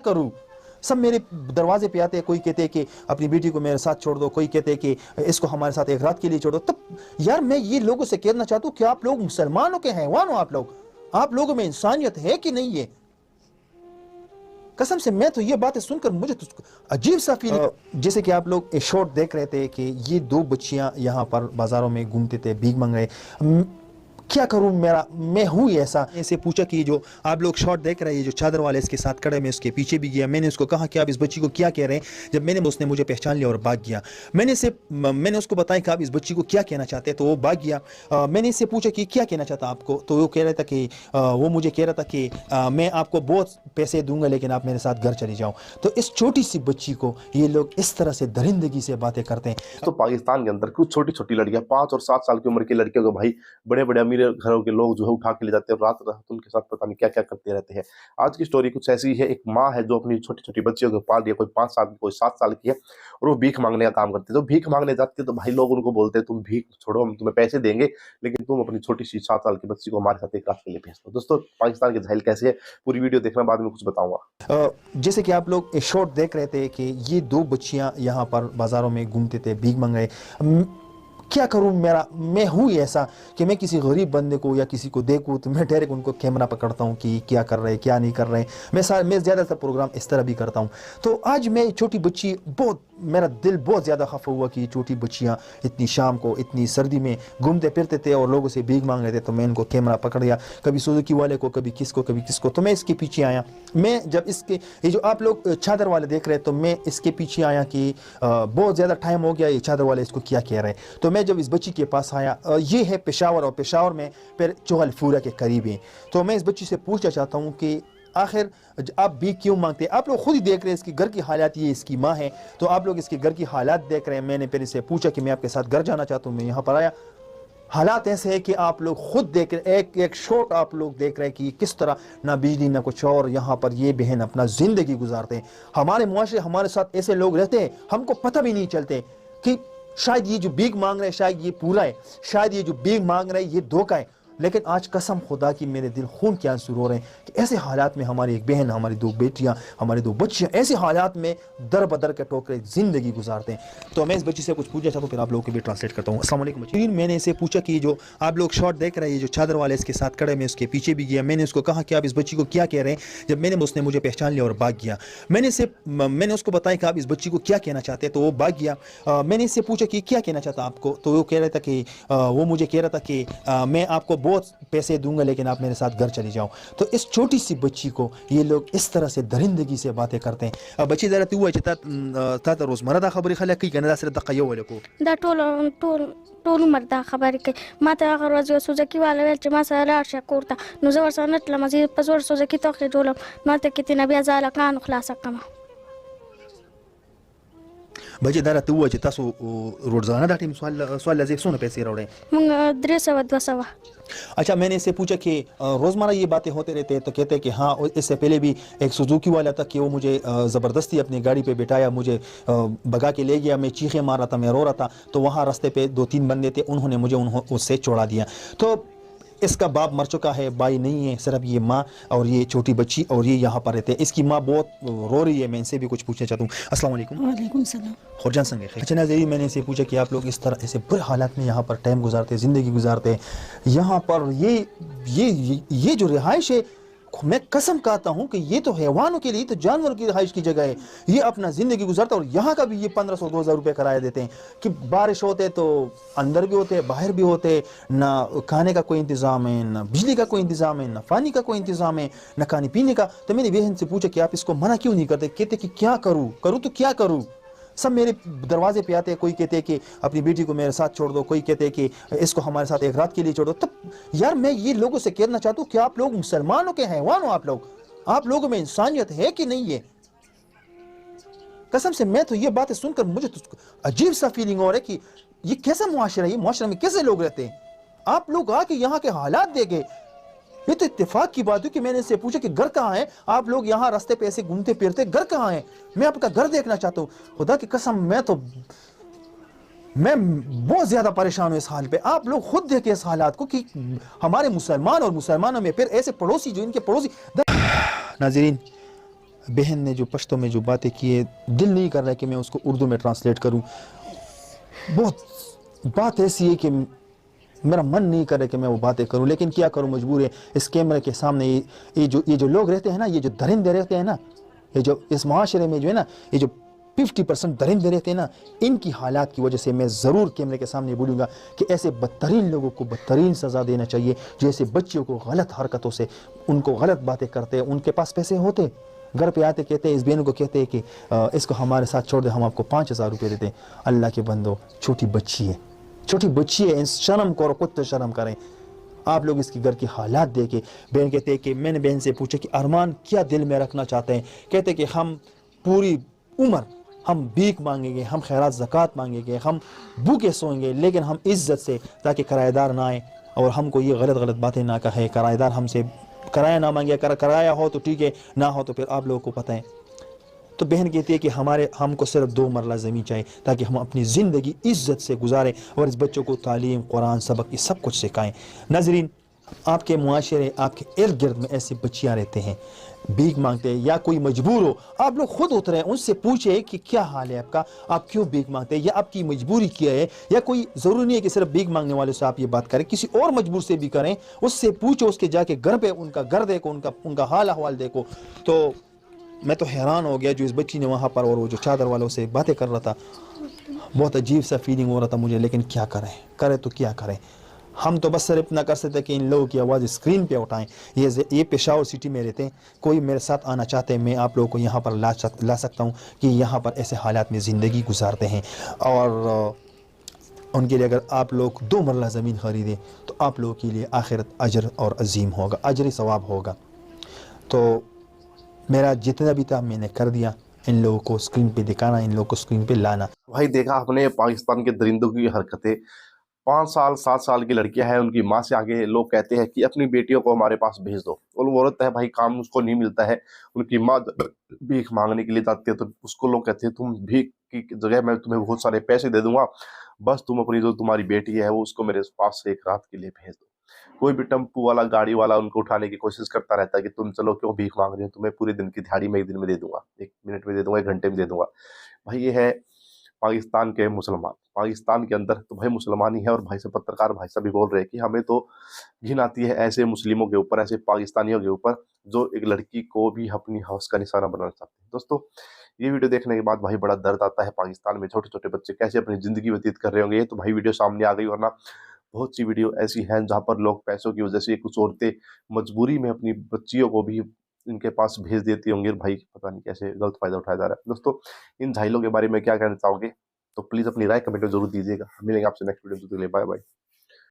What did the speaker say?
करूं? सब मेरे दरवाजे पे आते हैं, कोई कहते हैं कि अपनी बेटी को मेरे साथ छोड़ दो, कोई कहते हैं कि इसको हमारे साथ एक रात के लिए छोड़ो। तब यार मैं ये लोगों से कहना चाहता हूँ कि आप लोग मुसलमानों के हैवान हो, आप लोगों में इंसानियत है कि नहीं है? कसम से मैं तो ये बातें सुनकर मुझे तो अजीब सा फील, जैसे कि आप लोग शॉर्ट देख रहे थे कि ये दो बच्चियां यहाँ पर बाजारों में घूमते थे, भीख मांग रहे। क्या करूं, मैं हूं ऐसा। ऐसे पूछा कि जो आप लोग शॉट देख रहे हैं, जो चादर वाले इसके साथ खड़े, मैं उसके पीछे भी गया। मैंने उसको कहा कि आप इस बच्ची को क्या कह रहे हैं। जब उसने मुझे पहचान लिया और भाग गया। मैंने उसको बताया कि आप इस बच्ची को क्या कहना चाहते हैं, तो वो भाग गया। मैंने इससे पूछा कि क्या कहना चाहता आपको, तो वो कह रहा था कि वो मुझे कह रहा था कि मैं आपको बहुत पैसे दूंगा लेकिन आप मेरे साथ घर चली जाओ। तो इस छोटी सी बच्ची को ये लोग इस तरह से दरिंदगी से बातें करते हैं। तो पाकिस्तान के अंदर कुछ छोटी छोटी लड़कियां, 5 और 7 साल की उम्र की लड़कियों को भाई बड़े बड़े अमीर घरों के लोग जो है उठा के ले जाते हैं, रात रात उनके साथ पता नहीं क्या क्या करते रहते हैं। आज की स्टोरी कुछ ऐसी है। एक माँ है जो अपनी छोटी छोटी बच्चियों को पाल रही है, कोई 5 साल की, कोई 7 साल की है, और वो भीख मांगने का काम करती है। तो भीख मांगने जाती है तो भाई लोग उनको बोलते हैं तुम भीख छोड़ो, हम तुम्हें पैसे देंगे, लेकिन तुम अपनी छोटी सी 7 साल की बच्ची को हमारे साथ एक रात के लिए भेज दो। दोस्तों पाकिस्तान के जाहिल कैसे है, पूरी वीडियो देखना, बाद में कुछ बताऊंगा। जैसे कि आप लोग शॉर्ट देख रहे थे कि ये दो बच्चियां यहाँ पर बाजारों में घूमते थे, भीख मांग रहे। क्या करूं, मैं हूं ऐसा कि मैं किसी गरीब बंदे को या किसी को देखूं तो मैं डायरेक्ट उनको कैमरा पकड़ता हूं कि क्या कर रहे हैं क्या नहीं कर रहे हैं। मैं ज़्यादातर प्रोग्राम इस तरह भी करता हूं। तो आज मैं छोटी बच्ची, बहुत मेरा दिल बहुत ज़्यादा खफा हुआ कि छोटी बच्चियां इतनी शाम को इतनी सर्दी में घूमते फिरते थे और लोगों से भीख मांग रहे थे। तो मैं इनको कैमरा पकड़ लिया, कभी सुजुकी वाले को, कभी किसको। तो मैं इसके पीछे आया। मैं जब इसके ये जो आप लोग चादर वाले देख रहे हैं, तो मैं इसके पीछे आया कि बहुत ज़्यादा टाइम हो गया, ये चादर वाले इसको क्या कह रहे हैं। तो मैं जब इस बच्ची के पास आया, ये है पेशावर, और पेशावर में फिर चौहलफूरा के करीब है। तो मैं इस बच्ची से पूछना चाहता हूँ कि आखिर आप भी क्यों मांगते हैं? आप लोग खुद ही देख रहे हैं इसकी घर की हालात, ये इसकी माँ है, तो आप लोग इसके घर की हालात देख रहे हैं। मैंने फिर इससे पूछा कि मैं आपके साथ घर जाना चाहता हूँ। मैं यहाँ पर आया, हालात ऐसे है कि आप लोग खुद देख रहे, एक शॉट आप लोग देख रहे हैं कि किस तरह ना बिजली ना कुछ, और यहाँ पर ये बहन अपना जिंदगी गुजारते हैं। हमारे मुआशरे, हमारे साथ ऐसे लोग रहते हैं, हमको पता भी नहीं चलते कि शायद ये जो भीख मांग रहे हैं शायद ये पूरा है, शायद ये जो भीख मांग रहे हैं ये धोखा है। लेकिन आज कसम खुदा की मेरे दिल खून के आंसू रो रहे हैं कि ऐसे हालात में हमारी एक बहन, हमारी 2 बेटियां, हमारी 2 बच्चियां ऐसे हालात में दर बदर के टोकरे जिंदगी गुजारते हैं। तो मैं इस बच्ची से कुछ पूछना चाहता हूँ, फिर आप लोगों के भी ट्रांसलेट करता हूँ। अस्सलाम वालेकुम बच्ची। मैंने इसे पूछा कि जो आप लोग शॉट देख रहे हैं, जो चादर वाले इसके साथ खड़े, मैं उसके पीछे भी गया। मैंने उसको कहा कि आप इस बच्ची को क्या कह रहे हैं। जब उसने मुझे पहचान लिया और भाग गया। मैंने उसको बताया कि आप इस बच्ची को क्या कहना चाहते हैं, तो वो भाग गया। मैंने इससे पूछा कि क्या कहना चाहता आपको, तो वो कह रहा था कि वो मुझे कह रहा था कि मैं आपको बहुत पैसे दूंगा लेकिन आप मेरे साथ घर चली जाओ। तो इस छोटी सी बच्ची को ये लोग इस तरह से दरिंदगी से बातें करते हैं। बच्ची जरा तू تا روزمره دا خبرې خلک کوي کنه دا سره د قیو ولکو دا ټول مردا خبرې کوي. ما ته هغه ورځ یو سوزکي والا ویل چې ما سره لاړ شه کور ته، نو زه ورسره نه تلم، زه په زور سوزکي توخې جوړم، نو هلته کې تېنه بیا زه هلکانو خلاصه کړم. بچې دا راته ووایه چې تاسو روزانه دا ټیم سوال لذیذ څونه پیسې راوړئ؟ موږ 300-200. اچھا میں نے اسے پوچھا کہ روزمرہ یہ باتیں ہوتے رہتے ہیں، تو کہتے ہیں کہ ہاں اس سے پہلے بھی ایک سوزوکی والا تھا کہ وہ مجھے زبردستی اپنی گاڑی پہ بٹھایا، مجھے بھگا کے لے گیا، میں چیخیں مار رہا تھا، میں رو رہا تھا، تو وہاں راستے پہ 2-3 بندے تھے، انہوں نے مجھے اس سے چھوڑا دیا. تو اس کا باپ مر چکا ہے، بھائی نہیں ہے، صرف یہ ماں اور یہ چھوٹی بچی اور یہ یہاں پر رہتے ہیں. اس کی ماں بہت رو رہی ہے. میں ان سے بھی کچھ پوچھنا چاہتا ہوں. السلام علیکم. وعلیکم السلام. خورجان سنگ خیر. اچھا ناظرین، میں نے اسے پوچھا کہ آپ لوگ اس طرح ایسے برے حالات میں یہاں پر ٹائم گزارتے، زندگی گزارتے یہاں پر، یہ جو رہائش ہے، میں قسم کہتا ہوں کہ یہ تو حیوانوں کے لیے، تو جانوروں کی رہائش کی جگہ ہے. یہ اپنا زندگی گزارتا، اور یہاں کا بھی یہ 1500-2000 روپے کرایہ دیتے ہیں کہ بارش ہوتے تو اندر بھی ہوتے باہر بھی ہوتے، نہ کھانے کا کوئی انتظام ہے، نہ بجلی کا کوئی انتظام ہے، نہ پانی کا کوئی انتظام ہے، نہ کھانے پینے کا. تو میں نے بہن سے پوچھا کہ آپ اس کو منع کیوں نہیں کرتے؟ کہتے کہ کیا کروں تو کیا کروں. سب میرے دروازے پہ آتے ہیں، کوئی کہتے ہیں کہ اپنی بیٹی کو میرے ساتھ چھوڑ دو، کوئی کہتے ہیں کہ اس کو ہمارے ساتھ ایک رات کے لیے چھوڑ دو. تب یار میں یہ لوگوں سے کہنا چاہتا ہوں کہ آپ لوگ مسلمانوں کے حیوان ہو، آپ لوگوں میں انسانیت ہے کہ نہیں ہے؟ قسم سے میں تو یہ باتیں سن کر مجھے تو عجیب سا فیلنگ ہو رہا ہے کہ یہ کیسا معاشرہ ہے، یہ معاشرے میں کیسے لوگ رہتے ہیں. آپ لوگ آ کے یہاں کے حالات دیکھیں. یہ تو اتفاق کی بات ہے کہ میں نے اس سے پوچھا کہ گھر کہاں ہے، آپ لوگ یہاں راستے پہ ایسے گھومتے پھرتے، گھر کہاں ہے؟ میں آپ کا گھر دیکھنا چاہتا ہوں. خدا کی قسم میں بہت زیادہ پریشان ہوں اس حال پہ. آپ لوگ خود دیکھیں اس حالات کو کہ ہمارے مسلمان اور مسلمانوں میں پھر ایسے پڑوسی جو ان کے پڑوسی. ناظرین، बहन ने जो पश्तो में जो बातें की है, दिल नहीं कर रहा है कि मैं उसको उर्दू में ट्रांसलेट करूं। बहुत बात ऐसी है कि मेरा मन नहीं कर रहा कि मैं वो बातें करूं, लेकिन क्या करूं, मजबूर है। इस कैमरे के सामने ये जो लोग रहते हैं ना, ये जो दरिंदे रहते हैं ना, ये जो इस माशरे में जो है ना, ये जो 50% दरिंदे रहते हैं ना, इनकी हालात की वजह से मैं ज़रूर कैमरे के सामने बोलूँगा कि ऐसे बदतरीन लोगों को बदतरीन सज़ा देना चाहिए, जो ऐसे बच्चियों को गलत हरकतों से, उनको गलत बातें करते हैं। उनके पास पैसे होते, घर पे आते कहते हैं, इस बहन को कहते हैं कि इसको हमारे साथ छोड़ दे, हम आपको 5,000 रुपये देते हैं। अल्लाह के बंदो, छोटी बच्ची है, छोटी बच्ची है, शर्म करो, कुछ तो शर्म करें। आप लोग इसकी घर की हालात देखे। बहन कहते हैं कि मैंने बहन से पूछा कि अरमान क्या दिल में रखना चाहते हैं। कहते कि हम पूरी उम्र हम भीख मांगेंगे, हम खैरात ज़कात मांगेंगे, हम भूखे सोएंगे, लेकिन हम इज़्ज़त से, ताकि किराएदार ना आए और हमको ये गलत बातें ना कहे, किराएदार हमसे किराया ना मांगे, किराया हो तो ठीक है, ना हो तो फिर आप लोगों को पता है। तो बहन कहती है कि हमको सिर्फ 2 मरला ज़मीन चाहिए, ताकि हम अपनी ज़िंदगी इज़्ज़त से गुजारें और इस बच्चों को तालीम, कुरान, सबक, ये सब कुछ सिखाएं। नाज़रीन, आपके मुआशरे, आपके इर्द गिर्द में ऐसे बच्चियाँ रहते हैं, भीख मांगते हैं, या कोई मजबूर हो, आप लोग खुद उतरें, उनसे पूछें कि क्या हाल है आपका, आप क्यों भीख मांगते हैं, या आपकी मजबूरी क्या है। या कोई ज़रूरी नहीं है कि सिर्फ भीख मांगने वाले से आप ये बात करें, किसी और मजबूर से भी करें, उससे पूछो, उसके जाके घर पे उनका घर देखो, उनका हाल अहवाल देखो। तो मैं तो हैरान हो गया जो इस बच्ची ने वहाँ पर, और वो जो चादर वालों से बातें कर रहा था, बहुत अजीब सा फीलिंग हो रहा था मुझे। लेकिन क्या करें तो क्या करें। हम तो बस सिर्फ इतना कर सकते कि इन लोगों की आवाज़ स्क्रीन पे उठाएं। ये पेशावर सिटी में रहते हैं, कोई मेरे साथ आना चाहते हैं, मैं आप लोगों को यहाँ पर ला सकता हूँ कि यहाँ पर ऐसे हालात में ज़िंदगी गुजारते हैं। और उनके लिए अगर आप लोग 2 मरला ज़मीन ख़रीदें तो आप लोगों के लिए आखिरत अजर और अजीम होगा, अजर सवाब होगा। तो मेरा जितना भी था मैंने कर दिया। इन लोगों को स्क्रीन पे दिखाना, इन लोगों को स्क्रीन पे लाना। भाई देखा आपने पाकिस्तान के दरिंदों की हरकतें। 5 साल 7 साल की लड़कियां हैं, उनकी माँ से आगे लोग कहते हैं कि अपनी बेटियों को हमारे पास भेज दो। और वो औरत है भाई, काम उसको नहीं मिलता है, उनकी माँ भीख मांगने के लिए जाती है, तो उसको लोग कहते हैं तुम भीख की जगह मैं तुम्हें बहुत सारे पैसे दे दूंगा, बस तुम अपनी जो तुम्हारी बेटी है वो उसको मेरे पास से 1 रात के लिए भेज दो। कोई भी टेम्पू वाला, गाड़ी वाला उनको उठाने की कोशिश करता रहता है कि तुम चलो, क्यों भीख मांग रही हो, तुम्हें पूरे दिन की दिहाड़ी मैं 1 दिन में दे दूंगा, 1 मिनट में दे दूंगा, 1 घंटे में दे दूंगा। भाई ये है पाकिस्तान के मुसलमान। पाकिस्तान के अंदर तो भाई मुसलमान ही है। और भाई से पत्रकार भाई साहब भी बोल रहे हैं कि हमें तो घिन आती है ऐसे मुस्लिमों के ऊपर, ऐसे पाकिस्तानियों के ऊपर जो एक लड़की को भी अपनी हौस का निशाना बनाना चाहते हैं। दोस्तों, ये वीडियो देखने के बाद भाई बड़ा दर्द आता है। पाकिस्तान में छोटे छोटे बच्चे कैसे अपनी जिंदगी व्यतीत कर रहे होंगे। ये तो भाई वीडियो सामने आ गई, वरना बहुत सी वीडियो ऐसी हैं जहाँ पर लोग पैसों की वजह से, कुछ औरतें मजबूरी में अपनी बच्चियों को भी इनके पास भेज देती होंगी। भाई पता नहीं कैसे गलत फायदा उठाया जा रहा है। दोस्तों, इन झाइलों के बारे में क्या कहना चाहोगे तो प्लीज़ अपनी राय कमेंट में जरूर दीजिएगा। मिलेंगे आपसे नेक्स्ट वीडियो में, बाय बाय।